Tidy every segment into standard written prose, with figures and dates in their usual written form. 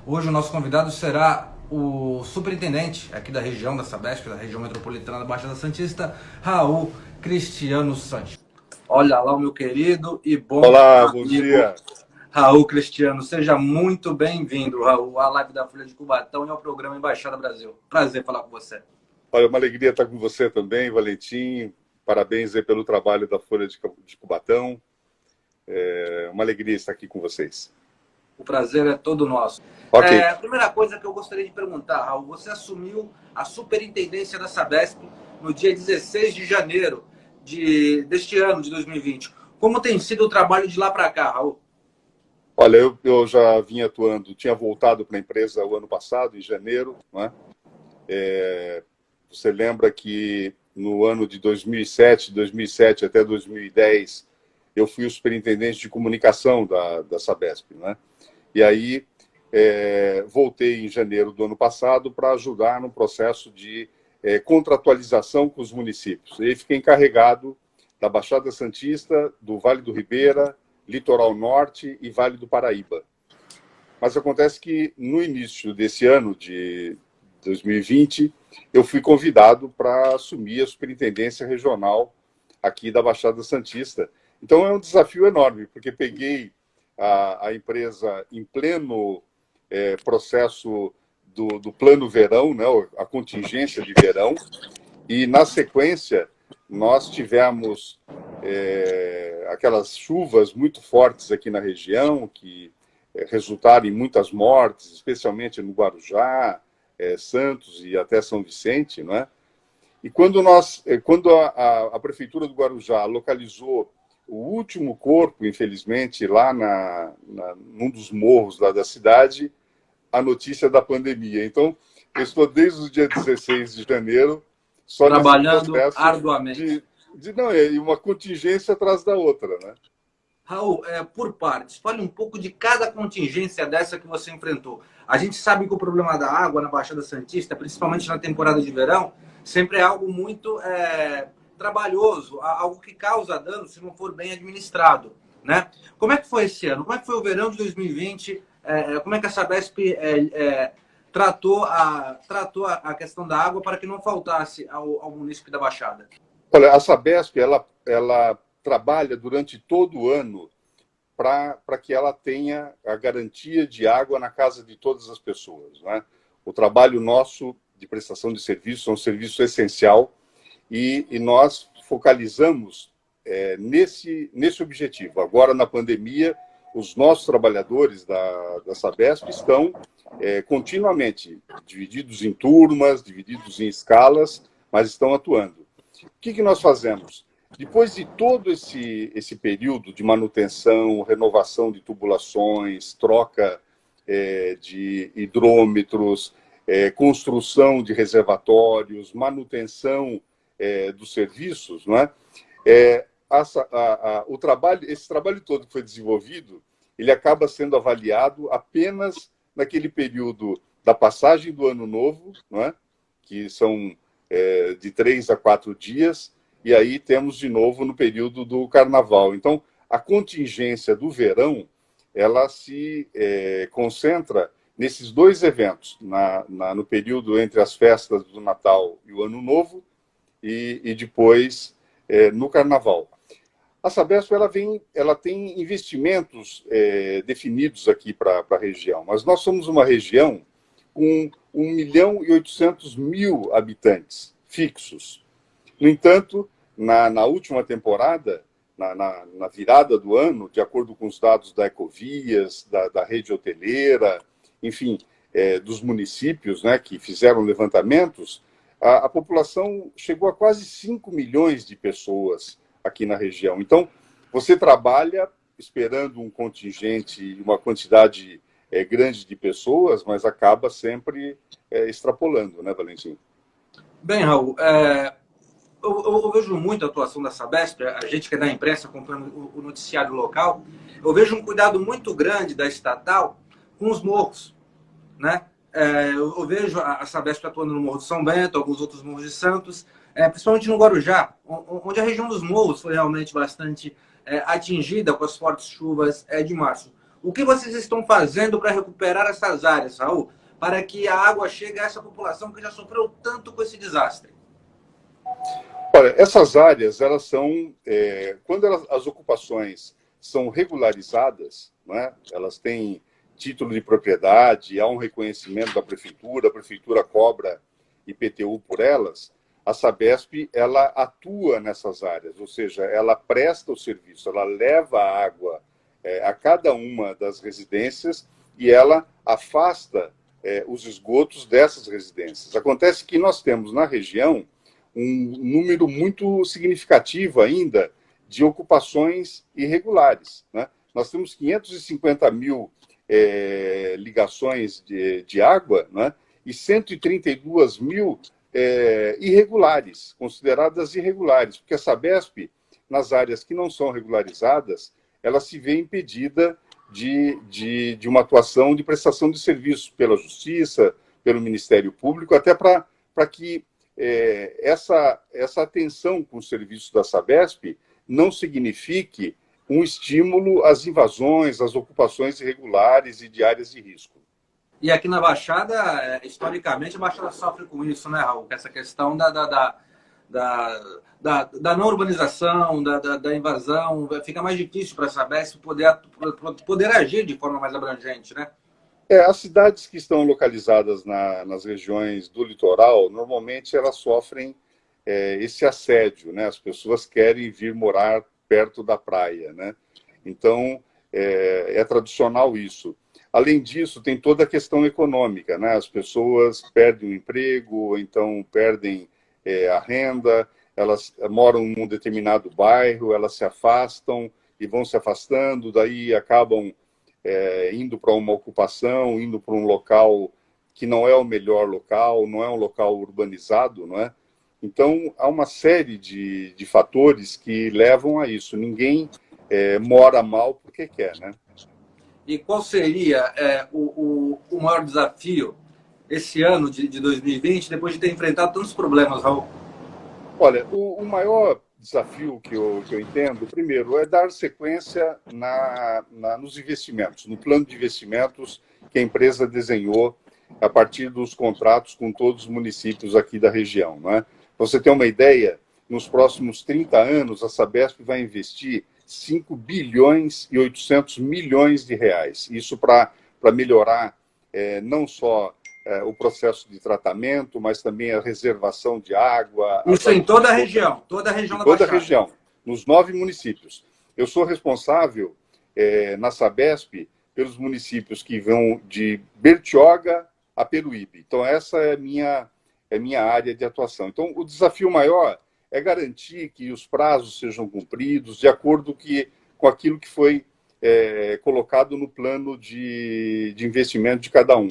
Hoje o nosso convidado será o superintendente aqui da região da Sabesp, da região metropolitana da Baixada Santista, Raul Cristiano Sanches. Olha lá o meu querido e bom Olá, bom amigo dia. Raul Cristiano. Seja muito bem-vindo, Raul, à live da Folha de Cubatão e ao programa Embaixada Brasil. Prazer falar com você. Olha, uma alegria estar com você também, Valentim. Parabéns aí pelo trabalho da Folha de Cubatão. É uma alegria estar aqui com vocês. O prazer é todo nosso. Ok. A primeira coisa que eu gostaria de perguntar, Raul, você assumiu a superintendência da Sabesp no dia 16 de janeiro deste ano, de 2020. Como tem sido o trabalho de lá para cá, Raul? Olha, eu já vinha atuando, tinha voltado para a empresa o ano passado, em janeiro, não é? Você lembra que no ano de 2007 até 2010, eu fui o superintendente de comunicação da Sabesp, né? E aí voltei em janeiro do ano passado para ajudar no processo de contratualização com os municípios. E aí fiquei encarregado da Baixada Santista, do Vale do Ribeira, Litoral Norte e Vale do Paraíba. Mas acontece que no início desse ano de 2020, eu fui convidado para assumir a superintendência regional aqui da Baixada Santista. Então é um desafio enorme, porque peguei a empresa em pleno processo do plano verão, né, a contingência de verão, e na sequência nós tivemos aquelas chuvas muito fortes aqui na região, que resultaram em muitas mortes, especialmente no Guarujá, Santos e até São Vicente, não é? E quando a prefeitura do Guarujá localizou o último corpo, infelizmente, lá num dos morros lá da cidade, a notícia da pandemia. Então, eu estou desde o dia 16 de janeiro só Trabalhando nesse processo arduamente. e uma contingência atrás da outra, né? Raul, por partes, fale um pouco de cada contingência dessa que você enfrentou. A gente sabe que o problema da água na Baixada Santista, principalmente na temporada de verão, sempre é algo muito trabalhoso, algo que causa dano se não for bem administrado, né? Como é que foi esse ano? Como é que foi o verão de 2020? Como é que a Sabesp tratou a questão da água para que não faltasse ao município da Baixada? Olha, a Sabesp, ela trabalha durante todo o ano para que ela tenha a garantia de água na casa de todas as pessoas, né? O trabalho nosso de prestação de serviço é um serviço essencial e nós focalizamos nesse objetivo. Agora, na pandemia, os nossos trabalhadores da Sabesp estão continuamente divididos em turmas, divididos em escalas, mas estão atuando. O que nós fazemos? Depois de todo esse período de manutenção, renovação de tubulações, troca de hidrômetros, construção de reservatórios, manutenção dos serviços, não é? Esse trabalho todo que foi desenvolvido, ele acaba sendo avaliado apenas naquele período da passagem do Ano Novo, não é? Que são de 3 a 4 dias, e aí temos de novo no período do Carnaval. Então, a contingência do verão, ela se concentra nesses dois eventos, no período entre as festas do Natal e o Ano Novo, e depois no Carnaval. A Sabesp ela tem investimentos definidos aqui para a região, mas nós somos uma região com 1.800.000 habitantes fixos. No entanto, na última temporada, na virada do ano, de acordo com os dados da Ecovias, da rede hoteleira, enfim, dos municípios, né, que fizeram levantamentos, a população chegou a quase 5 milhões de pessoas aqui na região. Então, você trabalha esperando um contingente, uma quantidade grande de pessoas, mas acaba sempre extrapolando, né, Valentim? Bem, Raul, eu vejo muito a atuação da Sabesp, a gente que é da imprensa acompanhando o noticiário local, eu vejo um cuidado muito grande da estatal com os morros, né? Eu vejo a Sabesp atuando no Morro de São Bento, alguns outros morros de Santos, principalmente no Guarujá, onde a região dos morros foi realmente bastante atingida com as fortes chuvas de março. O que vocês estão fazendo para recuperar essas áreas, Raul, para que a água chegue a essa população que já sofreu tanto com esse desastre? Olha, essas áreas, elas são, quando as ocupações são regularizadas, né, elas têm título de propriedade, há um reconhecimento da prefeitura, a prefeitura cobra IPTU por elas, a Sabesp, ela atua nessas áreas, ou seja, ela presta o serviço, ela leva a água a cada uma das residências e ela afasta os esgotos dessas residências. Acontece que nós temos na região um número muito significativo ainda de ocupações irregulares, né? Nós temos 550 mil ligações de água, né? E 132 mil irregulares, consideradas irregulares, porque a Sabesp, nas áreas que não são regularizadas, ela se vê impedida de uma atuação de prestação de serviço pela Justiça, pelo Ministério Público, até para que essa atenção com o serviço da Sabesp não signifique um estímulo às invasões, às ocupações irregulares e de áreas de risco. E aqui na Baixada, historicamente, a Baixada sofre com isso, né, Raul? Essa questão da não urbanização, da invasão, fica mais difícil para a Sabesp poder agir de forma mais abrangente, né? As cidades que estão localizadas nas regiões do litoral, normalmente elas sofrem esse assédio, né? As pessoas querem vir morar perto da praia, né? Então, é tradicional isso. Além disso, tem toda a questão econômica, né? As pessoas perdem o emprego, então perdem a renda, elas moram num determinado bairro, elas se afastam e vão se afastando, daí acabam indo para uma ocupação, indo para um local que não é o melhor local, não é um local urbanizado, não é? Então, há uma série de fatores que levam a isso. Ninguém mora mal porque quer, né? E qual seria o maior desafio esse ano de 2020, depois de ter enfrentado tantos problemas, Raul? Olha, o maior desafio que eu entendo, primeiro, é dar sequência nos investimentos, no plano de investimentos que a empresa desenhou a partir dos contratos com todos os municípios aqui da região, não é? Para você ter uma ideia, nos próximos 30 anos, a Sabesp vai investir 5 bilhões e 800 milhões de reais. Isso para melhorar não só o processo de tratamento, mas também a reservação de água. Isso em toda a região da Baixada. Toda a região, nos 9 municípios. Eu sou responsável na Sabesp pelos municípios que vão de Bertioga a Peruíbe. Então, essa é minha área de atuação. Então, o desafio maior é garantir que os prazos sejam cumpridos de acordo com aquilo que foi colocado no plano de investimento de cada um.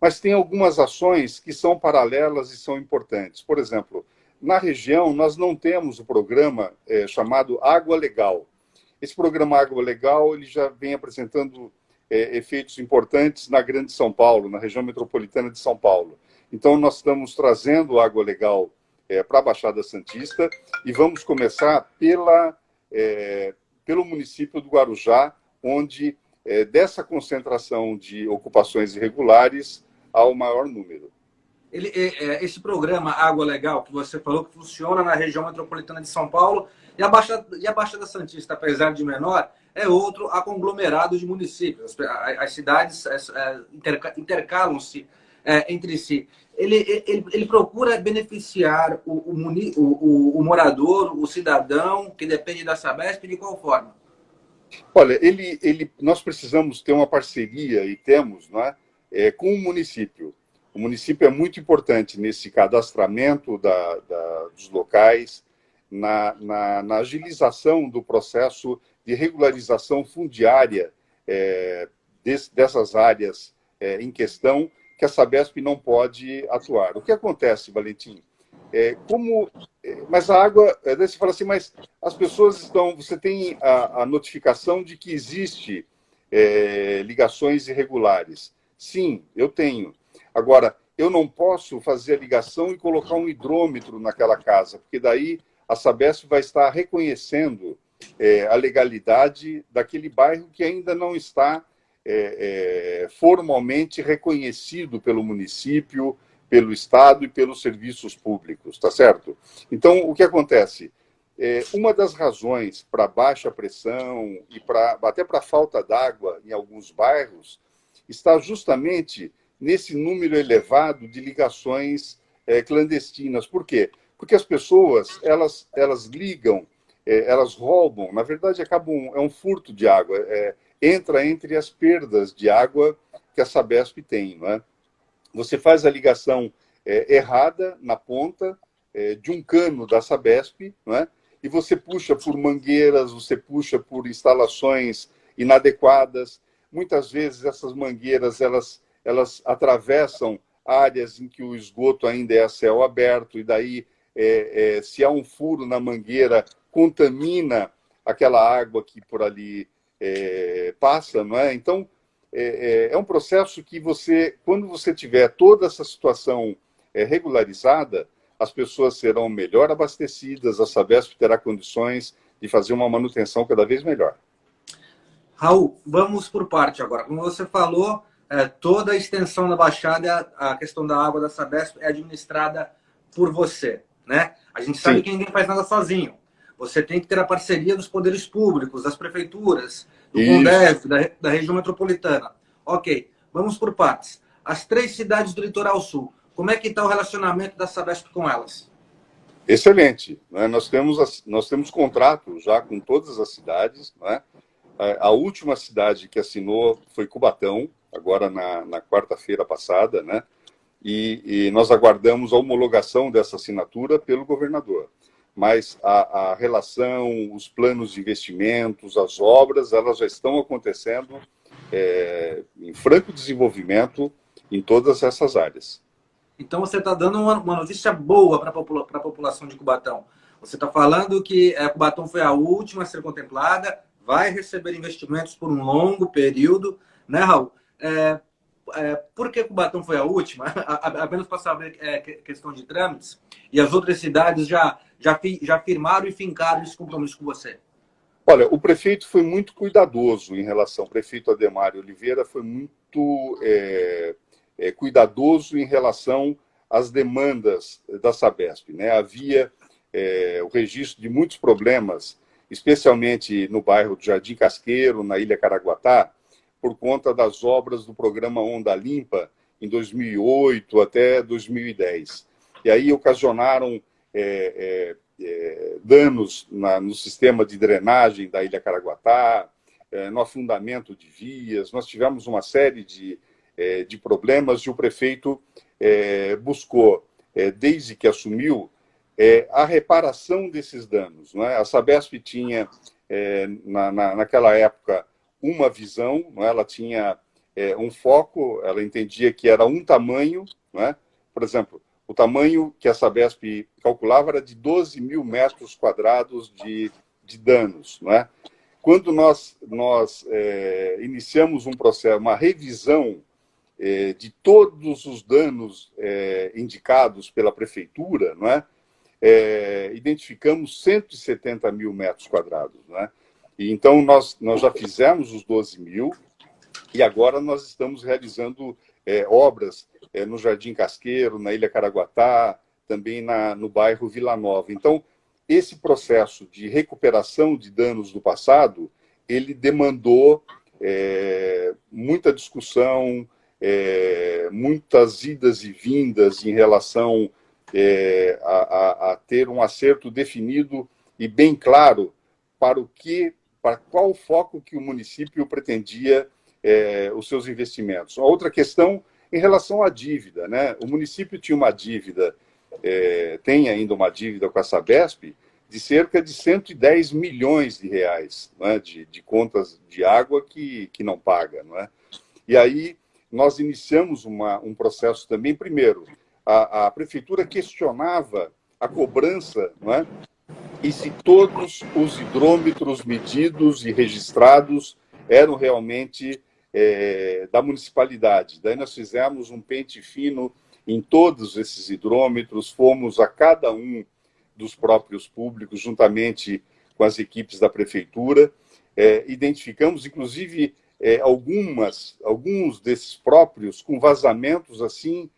Mas tem algumas ações que são paralelas e são importantes. Por exemplo, na região, nós não temos o programa chamado Água Legal. Esse programa Água Legal ele já vem apresentando efeitos importantes na Grande São Paulo, na região metropolitana de São Paulo. Então, nós estamos trazendo Água Legal para a Baixada Santista e vamos começar pelo município do Guarujá, onde dessa concentração de ocupações irregulares há o maior número. Esse programa Água Legal, que você falou que funciona na região metropolitana de São Paulo, e a Baixada Santista, apesar de menor, é outro conglomerado de municípios. As cidades intercalam-se entre si. Ele procura beneficiar o morador, o cidadão, que depende da Sabesp, de qual forma? Olha, nós precisamos ter uma parceria, e temos, não é, com o município. O município é muito importante nesse cadastramento dos locais, na agilização do processo de regularização fundiária dessas áreas em questão, que a Sabesp não pode atuar. O que acontece, Valentim? Mas a água, daí você fala assim, mas as pessoas estão... Você tem a notificação de que existe ligações irregulares. Sim, eu tenho. Agora, eu não posso fazer a ligação e colocar um hidrômetro naquela casa, porque daí a Sabesp vai estar reconhecendo a legalidade daquele bairro que ainda não está formalmente reconhecido pelo município, pelo Estado e pelos serviços públicos, tá certo? Então, o que acontece? Uma das razões para baixa pressão e até para falta d'água em alguns bairros está justamente nesse número elevado de ligações clandestinas. Por quê? Porque as pessoas, elas ligam, elas roubam, na verdade é um furto de água, entra entre as perdas de água que a Sabesp tem, não é? Você faz a ligação errada na ponta de um cano da Sabesp, não é? E você puxa por mangueiras, você puxa por instalações inadequadas. Muitas vezes essas mangueiras elas atravessam áreas em que o esgoto ainda é a céu aberto, e daí, se há um furo na mangueira, contamina aquela água que por ali passa, não é? Então, é um processo que quando você tiver toda essa situação regularizada, as pessoas serão melhor abastecidas, a Sabesp terá condições de fazer uma manutenção cada vez melhor. Raul, vamos por parte agora. Como você falou, toda a extensão da Baixada, a questão da água da Sabesp é administrada por você, né? A gente sabe que ninguém faz nada sozinho. Você tem que ter a parceria dos poderes públicos, das prefeituras, do Condev, da região metropolitana. Ok, vamos por partes. As 3 cidades do Litoral Sul, como é que está o relacionamento da Sabesp com elas? Excelente. Né? Nós temos contrato já com todas as cidades. Né? A última cidade que assinou foi Cubatão, agora na quarta-feira passada, né? E nós aguardamos a homologação dessa assinatura pelo governador. Mas a relação, os planos de investimentos, as obras, elas já estão acontecendo em franco desenvolvimento em todas essas áreas. Então você está dando uma notícia boa para a população de Cubatão. Você está falando que Cubatão foi a última a ser contemplada, vai receber investimentos por um longo período, né, Raul? Por que Cubatão foi a última? Apenas para saber questão de trâmites. E as outras cidades já firmaram e fincaram esse compromisso com você? Olha, o prefeito foi muito cuidadoso em relação, o prefeito Ademário Oliveira foi muito cuidadoso em relação às demandas da Sabesp. Né? Havia o registro de muitos problemas, especialmente no bairro do Jardim Casqueiro, na Ilha Caraguatá, por conta das obras do programa Onda Limpa, em 2008 até 2010. E aí ocasionaram danos no sistema de drenagem da Ilha Caraguatá, no afundamento de vias. Nós tivemos uma série de problemas e o prefeito buscou, desde que assumiu, a reparação desses danos. Não é? A Sabesp tinha, naquela época, uma visão, não é? Ela tinha um foco, ela entendia que era um tamanho, não é? Por exemplo, o tamanho que a Sabesp calculava era de 12 mil metros quadrados de danos. Não é? Quando nós iniciamos um processo, uma revisão de todos os danos indicados pela prefeitura, não é? Identificamos 170 mil metros quadrados. Não é? E então, nós já fizemos os 12 mil e agora nós estamos realizando obras no Jardim Casqueiro, na Ilha Caraguatá, também no bairro Vila Nova. Então, esse processo de recuperação de danos do passado, ele demandou muita discussão, muitas idas e vindas em relação a ter um acerto definido e bem claro para qual foco que o município pretendia os seus investimentos. A outra questão em relação à dívida, né? O município tinha uma dívida, tem ainda uma dívida com a Sabesp de cerca de 110 milhões de reais, não é? de contas de água que não paga. Não é? E aí nós iniciamos um processo também. Primeiro, a prefeitura questionava a cobrança, não é? E se todos os hidrômetros medidos e registrados eram realmente da municipalidade. Daí nós fizemos um pente fino em todos esses hidrômetros, fomos a cada um dos próprios públicos, juntamente com as equipes da prefeitura, identificamos, inclusive, alguns desses próprios com vazamentos assim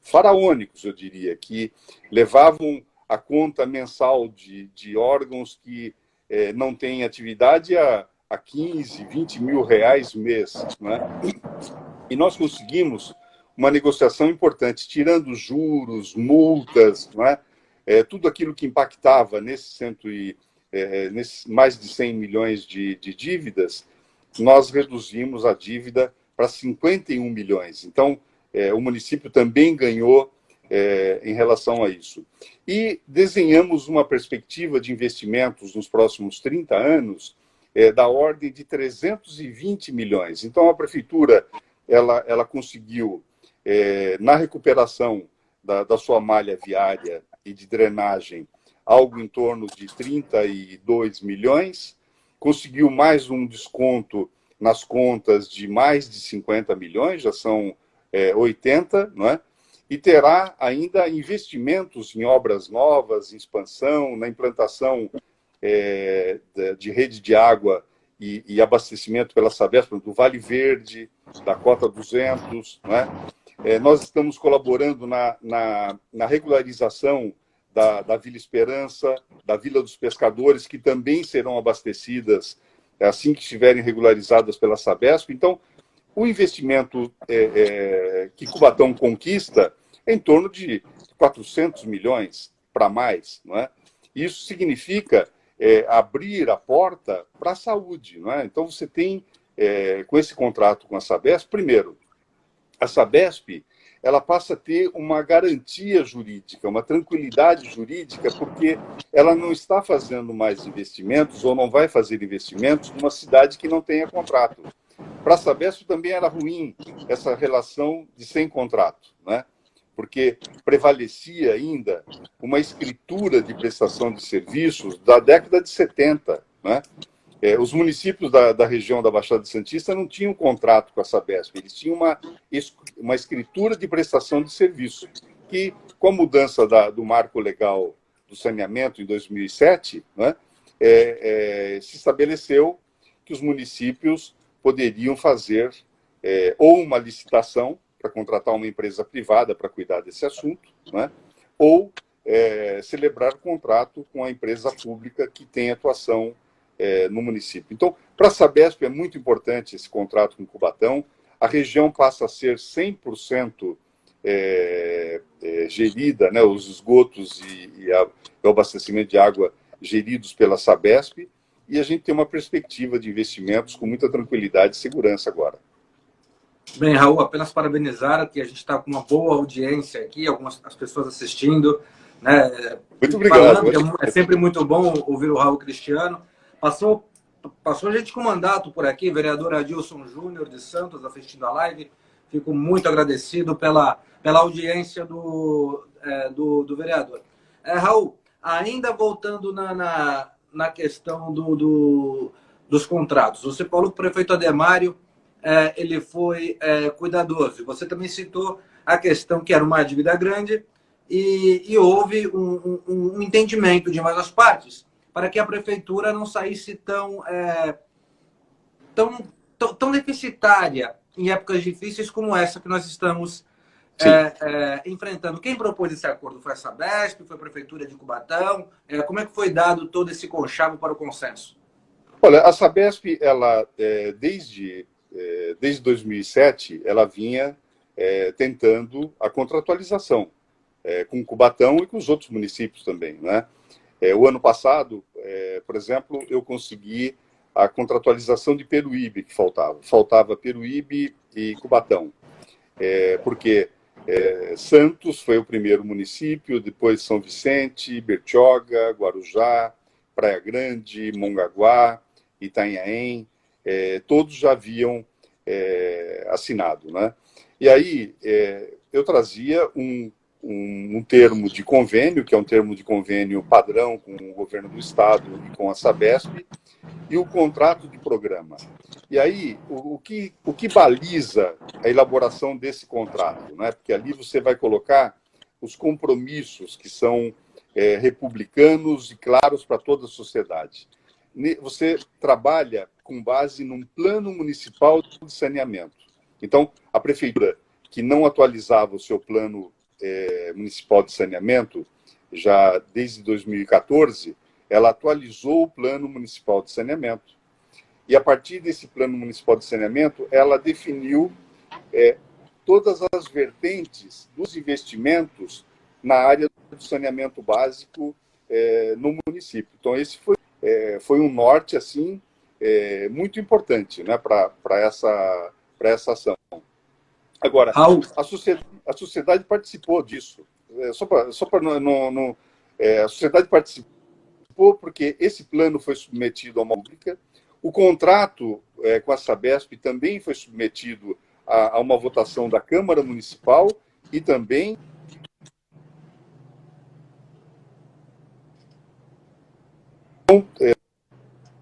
faraônicos, eu diria, que levavam a conta mensal de órgãos que não têm atividade a 15, 20 mil reais mês. Né? E nós conseguimos uma negociação importante, tirando juros, multas, não é? Tudo aquilo que impactava nesses mais de 100 milhões de dívidas, nós reduzimos a dívida para 51 milhões. Então, o município também ganhou em relação a isso. E desenhamos uma perspectiva de investimentos nos próximos 30 anos da ordem de 320 milhões. Então, a prefeitura ela conseguiu, na recuperação da sua malha viária e de drenagem, algo em torno de 32 milhões, conseguiu mais um desconto nas contas de mais de 50 milhões, já são 80, não é? E terá ainda investimentos em obras novas, em expansão, na implantação de rede de água e abastecimento pela Sabesp, do Vale Verde, da Cota 200. Não é? Nós estamos colaborando na regularização da Vila Esperança, da Vila dos Pescadores, que também serão abastecidas assim que estiverem regularizadas pela Sabesp. Então, o investimento que Cubatão conquista é em torno de 400 milhões para mais. Não é? Isso significa abrir a porta para a saúde. Não é? Então, você tem, com esse contrato com a Sabesp, primeiro, a Sabesp ela passa a ter uma garantia jurídica, uma tranquilidade jurídica, porque ela não está fazendo mais investimentos ou não vai fazer investimentos numa cidade que não tenha contrato. Para a Sabesp também era ruim essa relação de sem contrato, né? Porque prevalecia ainda uma escritura de prestação de serviços da década de 70, né? Os municípios da região da Baixada Santista não tinham contrato com a Sabesp, eles tinham uma escritura de prestação de serviço, que, com a mudança do marco legal do saneamento em 2007, né, se estabeleceu que os municípios poderiam fazer ou uma licitação para contratar uma empresa privada para cuidar desse assunto, né, ou celebrar contrato com a empresa pública que tem atuação no município. Então, para a Sabesp é muito importante esse contrato com Cubatão. A região passa a ser 100% gerida, né, os esgotos e o abastecimento de água geridos pela Sabesp, e a gente tem uma perspectiva de investimentos com muita tranquilidade e segurança agora. Bem, Raul, apenas parabenizar que a gente está com uma boa audiência aqui, as pessoas assistindo. Né, muito obrigado. É sempre muito bom ouvir o Raul Cristiano. Passou gente com mandato por aqui, vereador Adilson Júnior de Santos, assistindo a live. Fico muito agradecido pela audiência do vereador. Raul, ainda voltando na questão dos contratos. Você falou que o prefeito Ademário ele foi cuidadoso. Você também citou a questão que era uma dívida grande e houve um entendimento de ambas as partes, para que a prefeitura não saísse tão deficitária em épocas difíceis como essa que nós estamos enfrentando. Quem propôs esse acordo? Foi a Sabesp? Foi a Prefeitura de Cubatão? Como é que foi dado todo esse conchavo para o consenso? Olha, a Sabesp, ela, desde 2007, ela vinha tentando a contratualização com Cubatão e com os outros municípios também, né? O ano passado, por exemplo, eu consegui a contratualização de Peruíbe, que faltava. Faltava Peruíbe e Cubatão. Porque Santos foi o primeiro município, depois São Vicente, Bertioga, Guarujá, Praia Grande, Mongaguá, Itanhaém, todos já haviam assinado, né? E aí eu trazia um termo de convênio, que é um termo de convênio padrão com o governo do estado e com a Sabesp, e o contrato de programa. E aí, o que baliza a elaboração desse contrato, né? Porque ali você vai colocar os compromissos que são republicanos e claros para toda a sociedade. você trabalha com base num plano municipal de saneamento. Então, a prefeitura que não atualizava o seu plano municipal de saneamento, já desde 2014, ela atualizou o plano municipal de saneamento. E, a partir desse plano municipal de saneamento, ela definiu todas as vertentes dos investimentos na área do saneamento básico no município. Então, esse foi um norte assim muito importante, né, para essa ação. Agora, a sociedade participou disso. A sociedade participou porque esse plano foi submetido a uma pública. O contrato com a Sabesp também foi submetido a uma votação da Câmara Municipal e também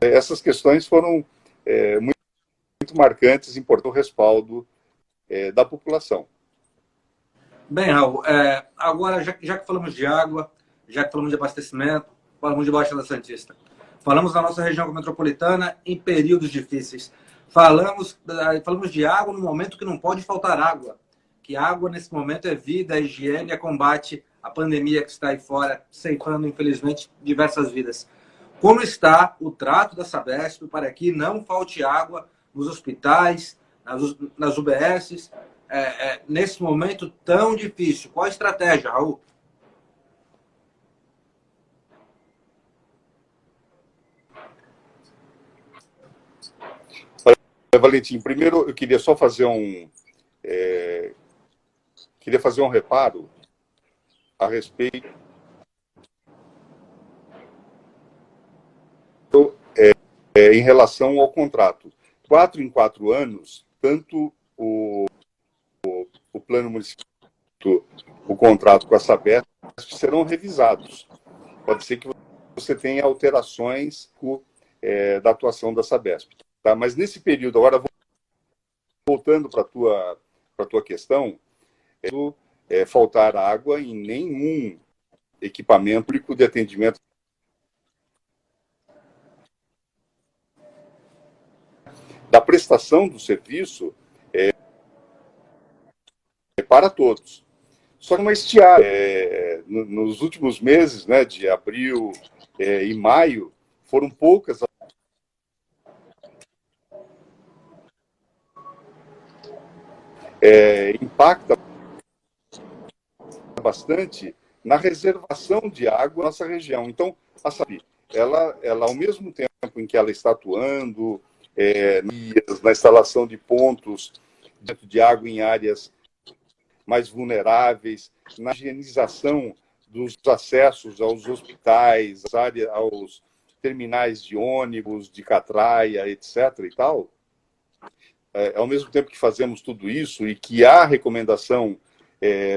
essas questões foram muito marcantes, importante o respaldo da população. Bem, Raul, agora, já que falamos de água, já que falamos de abastecimento, falamos de Baixada Santista, falamos da nossa região metropolitana em períodos difíceis, falamos de água no momento que não pode faltar água, que água nesse momento é vida, é higiene, é combate à pandemia que está aí fora, ceifando, infelizmente, diversas vidas. Como está o trato da Sabesp para que não falte água nos hospitais, nas UBSs, nesse momento tão difícil? Qual a estratégia, Raul? Valentim, primeiro eu queria só fazer um reparo a respeito em relação ao contrato. 4 em 4 anos, tanto o plano municipal, o contrato com a Sabesp serão revisados. Pode ser que você tenha alterações da atuação da Sabesp. Tá? Mas nesse período, agora voltando para a tua questão, faltar água em nenhum equipamento público de atendimento da prestação do serviço para todos. Só que uma estiagem. Nos últimos meses, né, de abril e maio, foram poucas. Impacta bastante na reservação de água na nossa região. Então, a Sabesp, ela, ao mesmo tempo em que ela está atuando na instalação de pontos de água em áreas mais vulneráveis, na higienização dos acessos aos hospitais, aos terminais de ônibus, de catraia, etc. e tal, ao mesmo tempo que fazemos tudo isso e que há recomendação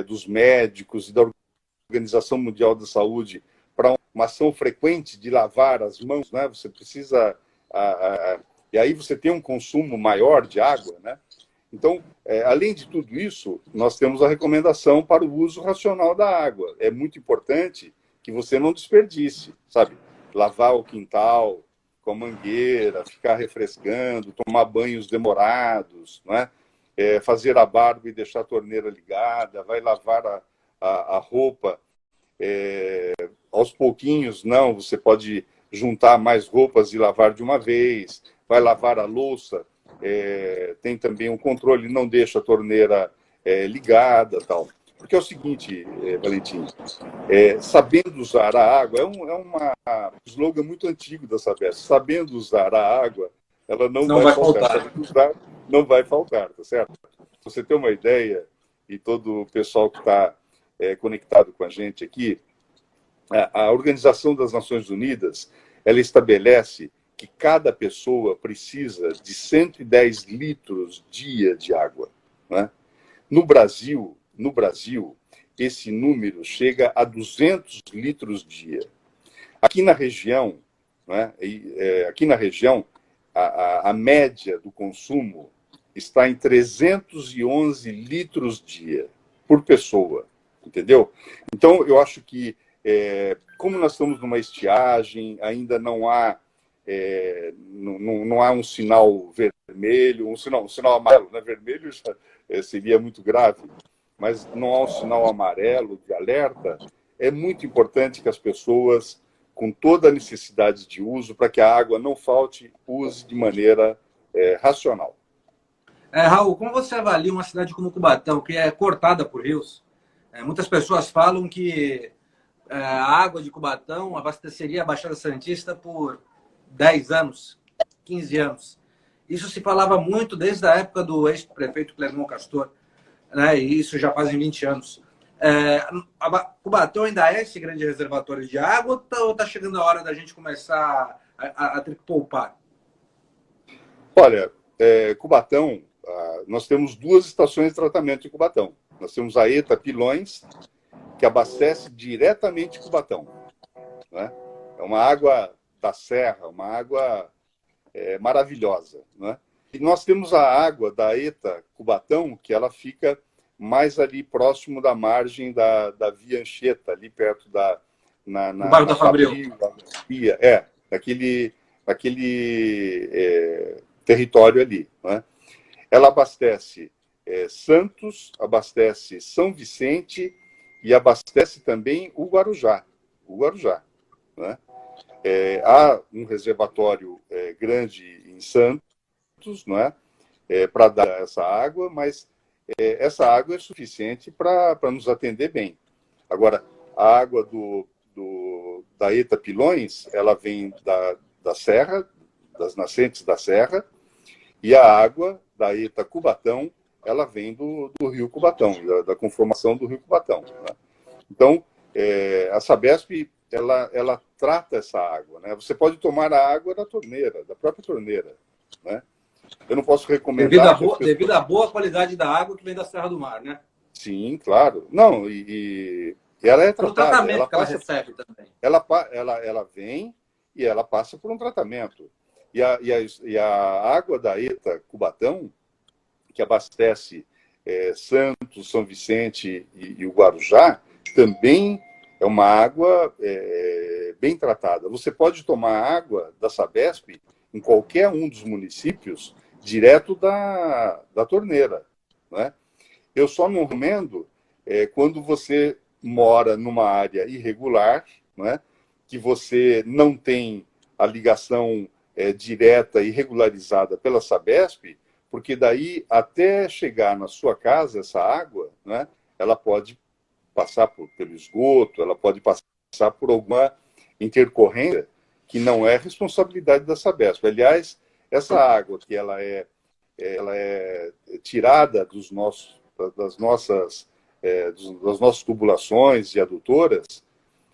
dos médicos e da Organização Mundial da Saúde para uma ação frequente de lavar as mãos, né? Você precisa... e aí você tem um consumo maior de água, né? Então, além de tudo isso, nós temos a recomendação para o uso racional da água. É muito importante que você não desperdice, sabe? Lavar o quintal com a mangueira, ficar refrescando, tomar banhos demorados, não é? Fazer a barba e deixar a torneira ligada, vai lavar a roupa aos pouquinhos, não, você pode juntar mais roupas e lavar de uma vez, vai lavar a louça, tem também um controle, não deixa a torneira ligada, tal. Porque é o seguinte, Valentim, sabendo usar a água, é um slogan muito antigo da Sabesp, sabendo usar a água, ela não vai faltar. Sabendo usar, não vai faltar, tá certo? Pra você ter uma ideia, e todo o pessoal que está conectado com a gente aqui, a Organização das Nações Unidas, ela estabelece que cada pessoa precisa de 110 litros dia de água, né? No Brasil, esse número chega a 200 litros dia. Aqui na região, né, a média do consumo está em 311 litros dia por pessoa, entendeu? Então, eu acho que, como nós estamos numa estiagem, ainda não há não há um sinal vermelho, um sinal amarelo, né? Vermelho já, seria muito grave, mas não há um sinal amarelo de alerta. É muito importante que as pessoas, com toda a necessidade de uso, para que a água não falte, use de maneira racional. Raul, como você avalia uma cidade como Cubatão, que é cortada por rios? Muitas pessoas falam que a água de Cubatão abasteceria a Baixada Santista por 10 anos, 15 anos. Isso se falava muito desde a época do ex-prefeito Clermont Castor, né? E isso já fazem 20 anos. Cubatão ainda é esse grande reservatório de água ou está chegando a hora da gente começar a ter que poupar? Olha, Cubatão, nós temos 2 estações de tratamento em Cubatão. Nós temos a ETA Pilões, que abastece diretamente Cubatão, né? É uma água da serra, uma água maravilhosa, né? E nós temos a água da ETA Cubatão, que ela fica mais ali próximo da margem da Via Anchieta, ali perto no bairro da Fabril. Daquele território ali, né? Ela abastece Santos, abastece São Vicente e abastece também o Guarujá, né? Há um reservatório grande em Santos, não é? Para dar essa água, mas essa água é suficiente para nos atender bem. Agora, a água da ETA Pilões, ela vem da serra, das nascentes da serra, e a água da ETA Cubatão, ela vem do rio Cubatão, da conformação do rio Cubatão, né? Então, a Sabesp, ela trata essa água, né? Você pode tomar a água da torneira, da própria torneira, né? Eu não posso recomendar... Devido à boa qualidade da água que vem da Serra do Mar, né? Sim, claro. Não, e ela é tratada. O tratamento que ela recebe também. Ela vem e ela passa por um tratamento. E a água da ETA Cubatão, que abastece Santos, São Vicente e o Guarujá, também é uma água bem tratada. Você pode tomar água da Sabesp em qualquer um dos municípios direto da torneira, né? Eu só não recomendo quando você mora numa área irregular, né, que você não tem a ligação direta e regularizada pela Sabesp, porque daí, até chegar na sua casa, essa água, né, ela pode passar pelo esgoto, ela pode passar por alguma intercorrência que não é responsabilidade da Sabesp. Aliás, essa água que ela é tirada das nossas tubulações e adutoras,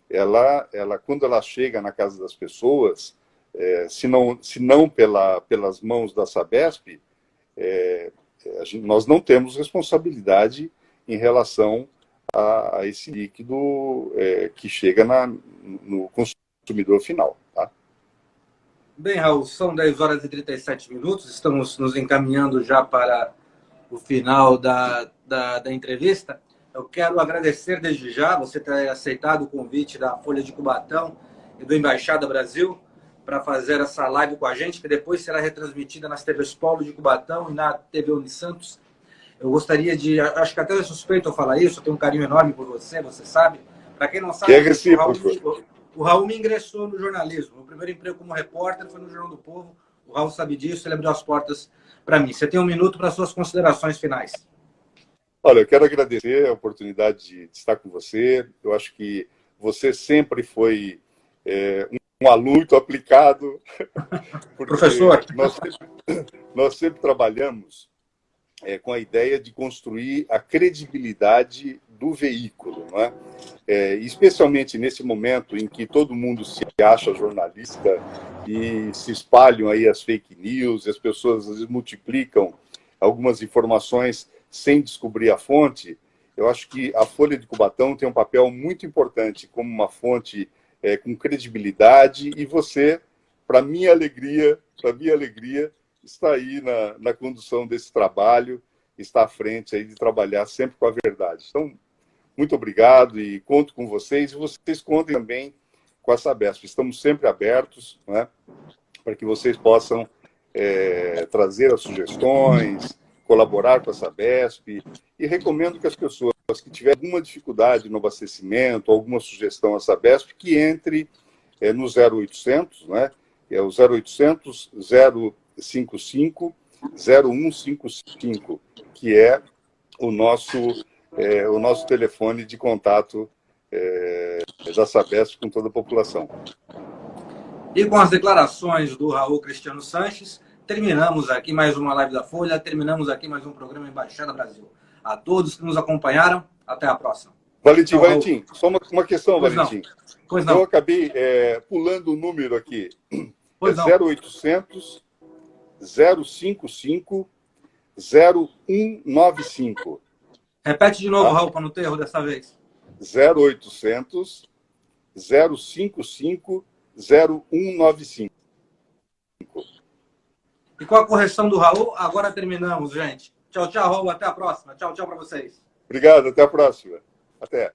ela quando ela chega na casa das pessoas, se não pelas mãos da Sabesp, nós não temos responsabilidade em relação a esse líquido que chega no consumidor final. Tá? Bem, Raul, são 10 horas e 37 minutos, estamos nos encaminhando já para o final da entrevista. Eu quero agradecer desde já você ter aceitado o convite da Folha de Cubatão e do Embaixada Brasil para fazer essa live com a gente, que depois será retransmitida nas TVs Polo de Cubatão e na TV Unisantos. Eu gostaria de... Acho que até é suspeito eu falar isso, eu tenho um carinho enorme por você, você sabe. Para quem não sabe, o Raul me ingressou no jornalismo. O primeiro emprego como repórter foi no Jornal do Povo. O Raul sabe disso, ele abriu as portas para mim. Você tem 1 minuto para suas considerações finais. Olha, eu quero agradecer a oportunidade de estar com você. Eu acho que você sempre foi um aluno muito aplicado. Professor. Nós sempre trabalhamos com a ideia de construir a credibilidade do veículo, não é? Especialmente nesse momento em que todo mundo se acha jornalista e se espalham aí as fake news, as pessoas às vezes multiplicam algumas informações sem descobrir a fonte. Eu acho que a Folha de Cubatão tem um papel muito importante como uma fonte com credibilidade, e você, para minha alegria, está aí na condução desse trabalho, está à frente aí de trabalhar sempre com a verdade. Então, muito obrigado e conto com vocês, e vocês contem também com a Sabesp. Estamos sempre abertos, né, para que vocês possam trazer as sugestões, colaborar com a Sabesp, e recomendo que as pessoas que tiverem alguma dificuldade no abastecimento, alguma sugestão à Sabesp, que entre no 0800, né? É o 0800 055 0155, que é o nosso telefone de contato da Sabesp com toda a população. E com as declarações do Raul Cristiano Sanches, terminamos aqui mais uma live da Folha, terminamos aqui mais um programa Embaixada Brasil. A todos que nos acompanharam, até a próxima. Valentim, Valentim, só uma questão, pois Valentim. Pois não. Eu acabei pulando o número aqui. Pois não. 0800 055 0195. Repete de novo, Raul, para não ter erro dessa vez. 0800 055 0195. E com a correção do Raul, agora terminamos, gente. Tchau, tchau, Raul. Até a próxima. Tchau, tchau para vocês. Obrigado, até a próxima. Até.